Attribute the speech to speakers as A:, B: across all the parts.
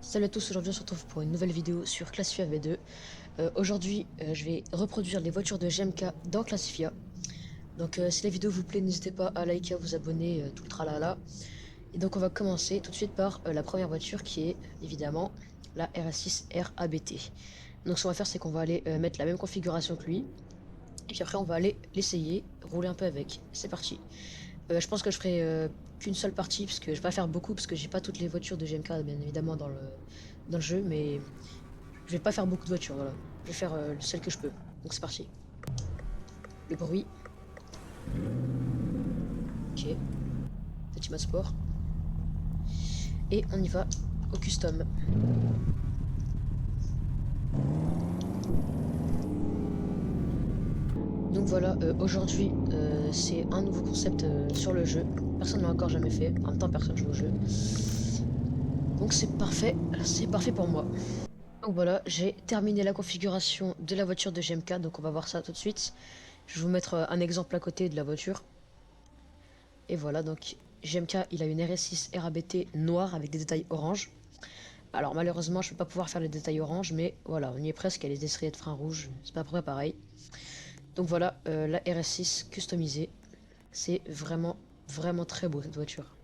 A: Salut à tous, aujourd'hui on se retrouve pour une nouvelle vidéo sur Classifia V2. Aujourd'hui je vais reproduire les voitures de GMK dans Classifia. Donc si la vidéo vous plaît, n'hésitez pas à liker, à vous abonner, tout le tralala. Et donc on va commencer tout de suite par la première voiture qui est évidemment la RS6 RABT. Donc ce qu'on va faire, c'est qu'on va aller mettre la même configuration que lui. Et puis après on va aller l'essayer, rouler un peu avec. C'est parti. Je pense que je ferai qu'une seule partie parce que je vais pas faire beaucoup parce que j'ai pas toutes les voitures de GMK bien évidemment dans le jeu, mais je vais pas faire beaucoup de voitures, voilà. Je vais faire celle que je peux. Donc c'est parti. Le bruit. Ok. Petit mode sport. Et on y va au custom. Donc voilà, aujourd'hui c'est un nouveau concept sur le jeu. Personne ne l'a encore jamais fait. En même temps, personne joue au jeu. Donc c'est parfait pour moi. Donc voilà, j'ai terminé la configuration de la voiture de GMK, donc on va voir ça tout de suite. Je vais vous mettre un exemple à côté de la voiture. Et voilà, donc GMK, il a une RS6 RABT noire avec des détails orange. Alors malheureusement, je ne vais pas pouvoir faire les détails orange, mais voilà, on y est presque, elle est destriée de frein rouge, c'est pas à peu près pareil. Donc voilà, la RS6 customisée, c'est vraiment très beau cette voiture.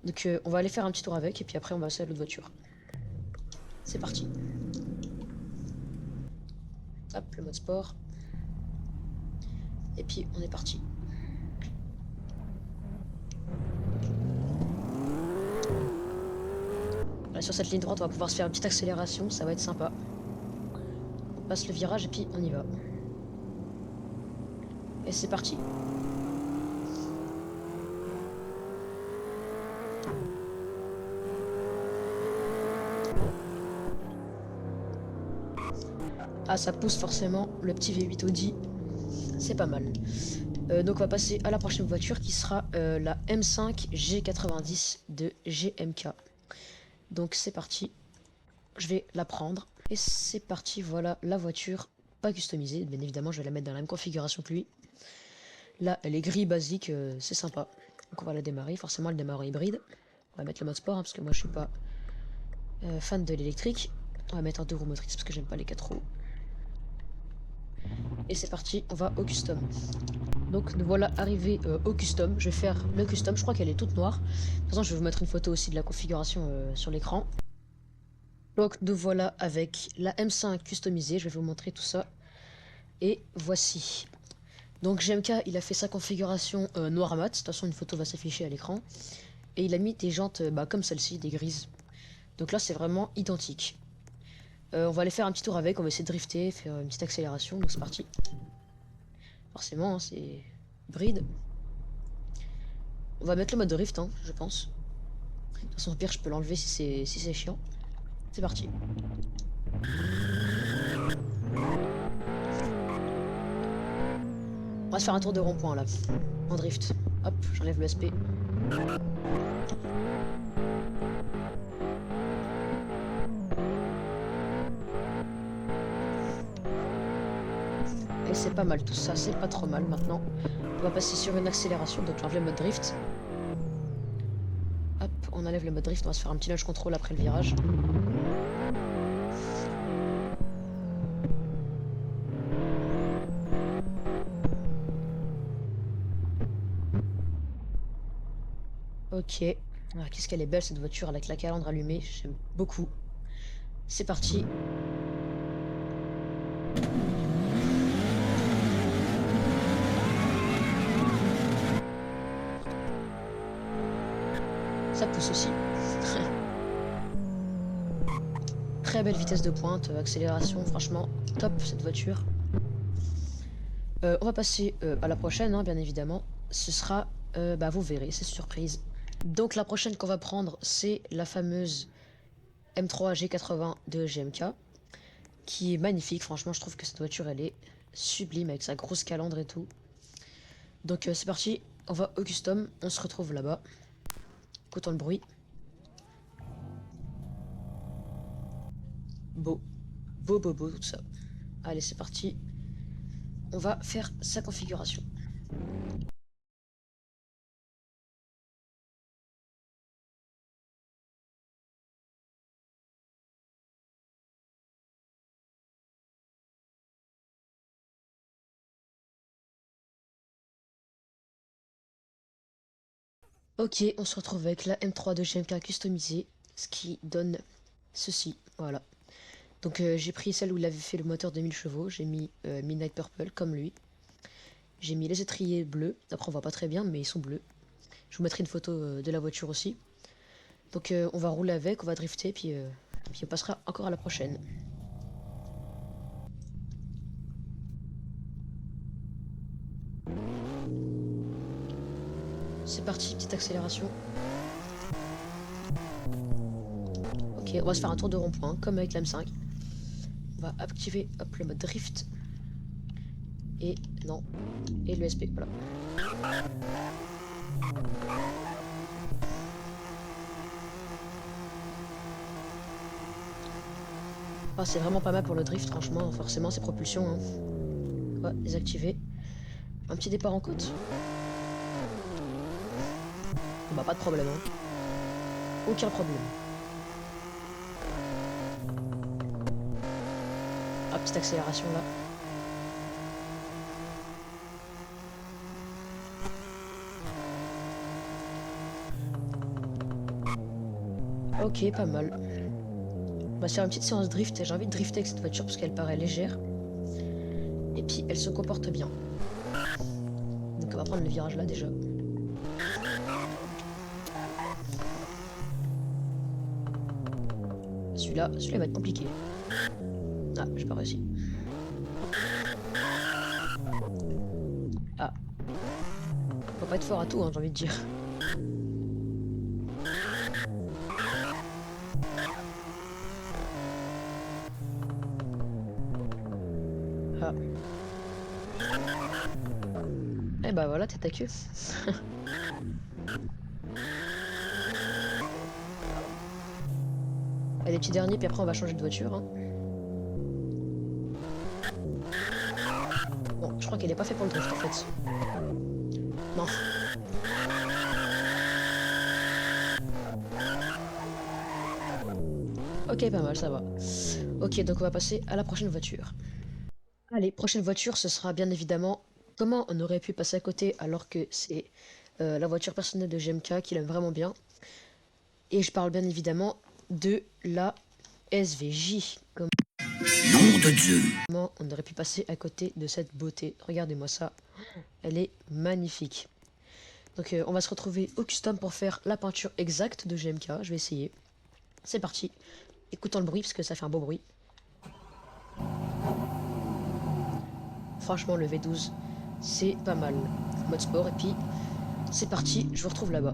A: Donc on va aller faire un petit tour avec, et puis après on va passer à l'autre voiture. C'est parti. Hop, le mode sport. Et puis on est parti. Voilà, sur cette ligne droite, on va pouvoir se faire une petite accélération, ça va être sympa. On passe le virage et puis on y va. Et c'est parti. Ah, ça pousse forcément, le petit V8 Audi, c'est pas mal. Donc on va passer à la prochaine voiture qui sera la M5 G90 de GMK. Donc c'est parti, je vais la prendre. Et c'est parti, voilà la voiture, pas customisée, bien évidemment je vais la mettre dans la même configuration que lui. Là elle est gris basique, c'est sympa. Donc on va la démarrer, forcément elle démarre en hybride. On va mettre le mode sport, hein, parce que moi je suis pas fan de l'électrique. On va mettre en 2 roues motrices parce que j'aime pas les 4 roues. Et c'est parti, on va au custom. Donc nous voilà arrivés au custom. Je vais faire le custom, je crois qu'elle est toute noire. De toute façon, je vais vous mettre une photo aussi de la configuration sur l'écran. Donc nous voilà avec la M5 customisée, je vais vous montrer tout ça. Et voici. Donc GMK, il a fait sa configuration noir mat. De toute façon, une photo va s'afficher à l'écran. Et il a mis des jantes comme celle-ci, des grises. Donc là, c'est vraiment identique. On va aller faire un petit tour avec, on va essayer de drifter, faire une petite accélération. Donc c'est parti. Forcément, hein, c'est bride. On va mettre le mode drift, hein, je pense. De toute façon, au pire, je peux l'enlever si c'est chiant. C'est parti. On va se faire un tour de rond-point là, en drift. Hop, j'enlève le SP. Et c'est pas mal tout ça, c'est pas trop mal. Maintenant, on va passer sur une accélération, donc j'enlève le mode drift. Hop, on enlève le mode drift, on va se faire un petit launch control après le virage. Ok. Ah, qu'est-ce qu'elle est belle cette voiture avec la calandre allumée, j'aime beaucoup. C'est parti. Ça pousse aussi. Très belle vitesse de pointe, accélération, franchement, top cette voiture. On va passer à la prochaine, hein, bien évidemment. Ce sera, vous verrez, c'est surprise. Donc la prochaine qu'on va prendre, c'est la fameuse M3 G80 de GMK, qui est magnifique. Franchement, je trouve que cette voiture, elle est sublime avec sa grosse calandre et tout. Donc c'est parti, on va au custom, on se retrouve là-bas. Écoutons le bruit. Beau, beau, tout ça. Allez, c'est parti. On va faire sa configuration. Ok, on se retrouve avec la M3 de GMK customisée, ce qui donne ceci, voilà. Donc j'ai pris celle où il avait fait le moteur de 1000 chevaux, j'ai mis Midnight Purple comme lui. J'ai mis les étriers bleus, après on voit pas très bien mais ils sont bleus. Je vous mettrai une photo de la voiture aussi. Donc on va rouler avec, on va drifter, puis on passera encore à la prochaine. C'est parti, petite accélération. Ok, on va se faire un tour de rond-point, comme avec l'M5. On va activer hop, le mode drift. Et non, et le SP, voilà. Ah, c'est vraiment pas mal pour le drift, franchement, forcément c'est propulsion. Hein. On va désactiver. Un petit départ en côte. Bah pas de problème, hein. Aucun problème. Ah, petite accélération là. Ok, pas mal. On va se faire une petite séance drift. J'ai envie de drifter avec cette voiture parce qu'elle paraît légère. Et puis elle se comporte bien. Donc on va prendre le virage là déjà. Celui-là va être compliqué. Ah, j'ai pas réussi. Ah. Faut pas être fort à tout, hein, j'ai envie de dire. Ah. Eh bah voilà, tête à queue. Allez, les petits derniers, puis après on va changer de voiture. Hein. Bon, je crois qu'elle est pas faite pour le drift en fait. Non. Ok, pas mal, ça va. Ok, donc on va passer à la prochaine voiture. Allez, prochaine voiture, ce sera bien évidemment comment on aurait pu passer à côté alors que c'est la voiture personnelle de GMK qu'il aime vraiment bien. Et je parle bien évidemment de la SVJ.
B: Nom de Dieu.
A: Comment on aurait pu passer à côté de cette beauté? Regardez-moi ça, elle est magnifique. Donc on va se retrouver au custom pour faire la peinture exacte de GMK. Je vais essayer. C'est parti. Écoutons le bruit parce que ça fait un beau bruit. Franchement, le V12, c'est pas mal. Mode sport, et puis c'est parti, je vous retrouve là-bas.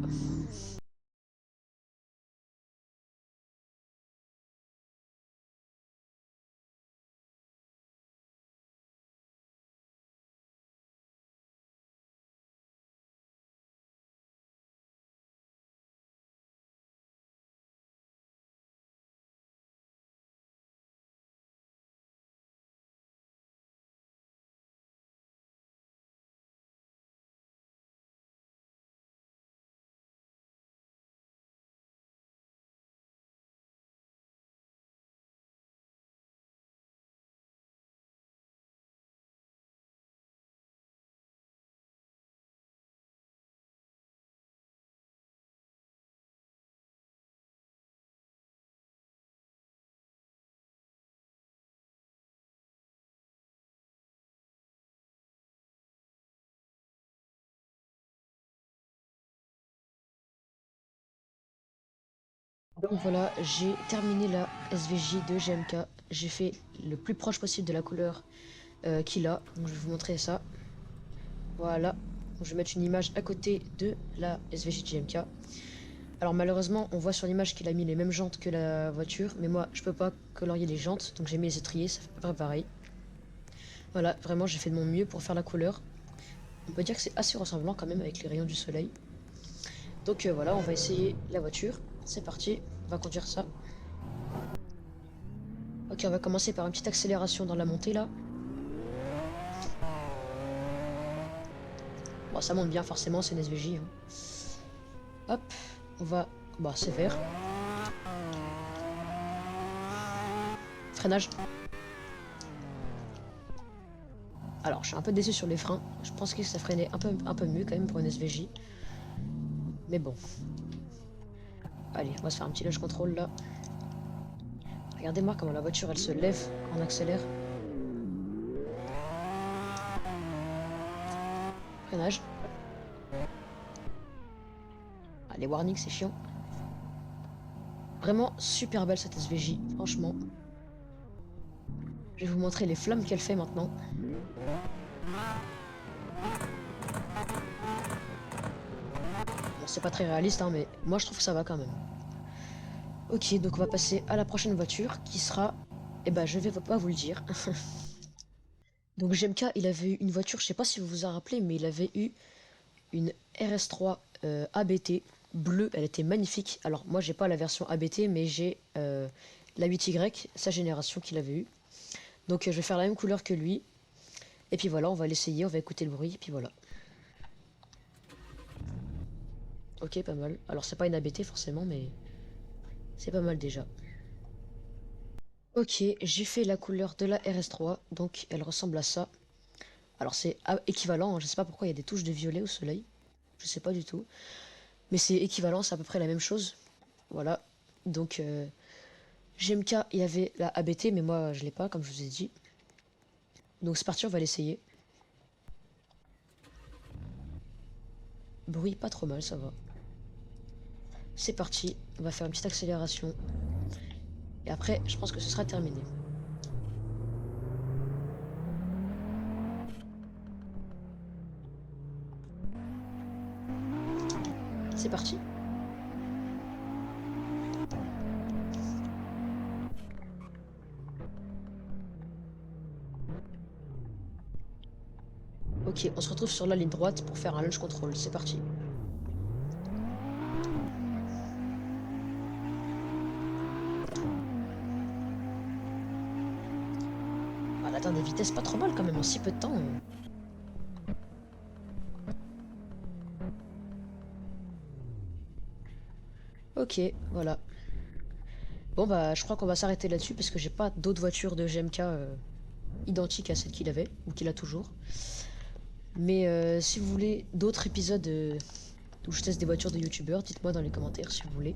A: Donc voilà, j'ai terminé la SVJ de GMK. J'ai fait le plus proche possible de la couleur qu'il a. Donc je vais vous montrer ça. Voilà. Donc, je vais mettre une image à côté de la SVJ de GMK. Alors malheureusement, on voit sur l'image qu'il a mis les mêmes jantes que la voiture, mais moi je peux pas colorier les jantes, donc j'ai mis les étriers, ça fait à peu près pareil. Voilà, vraiment j'ai fait de mon mieux pour faire la couleur. On peut dire que c'est assez ressemblant quand même avec les rayons du soleil. Donc voilà, on va essayer la voiture. C'est parti, on va conduire ça. Ok, on va commencer par une petite accélération dans la montée là. Bon, ça monte bien forcément, c'est une SVJ. Hein. Hop, on va... Bah, c'est vert. Freinage. Alors, je suis un peu déçu sur les freins. Je pense que ça freinait un peu mieux quand même pour une SVJ. Mais bon. Allez, on va se faire un petit launch control là. Regardez-moi comment la voiture elle se lève quand on accélère. Freinage. Ah, les warnings c'est chiant. Vraiment super belle cette SVJ, franchement. Je vais vous montrer les flammes qu'elle fait maintenant. Bon, c'est pas très réaliste, hein, mais moi je trouve que ça va quand même. Ok, donc on va passer à la prochaine voiture qui sera... Eh ben, je vais pas vous le dire. Donc GMK, il avait eu une voiture, je sais pas si vous vous en rappelez, mais il avait eu une RS3 ABT bleue, elle était magnifique. Alors moi j'ai pas la version ABT, mais j'ai la 8Y, sa génération qu'il avait eu. Donc je vais faire la même couleur que lui. Et puis voilà, on va l'essayer, on va écouter le bruit, et puis voilà. Ok, pas mal. Alors c'est pas une ABT forcément, mais c'est pas mal déjà. Ok, j'ai fait la couleur de la RS3, donc elle ressemble à ça. Alors c'est équivalent, hein, je sais pas pourquoi il y a des touches de violet au soleil. Je sais pas du tout. Mais c'est équivalent, c'est à peu près la même chose. Voilà. Donc GMK, il y avait la ABT, mais moi je l'ai pas, comme je vous ai dit. Donc c'est parti, on va l'essayer. Bruit pas trop mal, ça va. C'est parti, on va faire une petite accélération. Et après, je pense que ce sera terminé. C'est parti. Ok, on se retrouve sur la ligne droite pour faire un launch control. C'est parti. Ah, elle atteint des vitesses pas trop mal quand même en si peu de temps. Ok, voilà. Bon bah je crois qu'on va s'arrêter là-dessus parce que j'ai pas d'autres voitures de GMK identiques à celle qu'il avait, ou qu'il a toujours. Mais si vous voulez d'autres épisodes où je teste des voitures de youtubeurs, dites-moi dans les commentaires si vous voulez.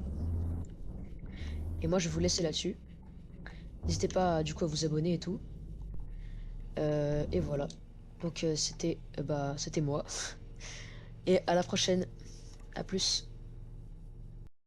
A: Et moi je vais vous laisser là-dessus. N'hésitez pas du coup à vous abonner et tout. Et voilà. Donc c'était moi. Et à la prochaine. À plus.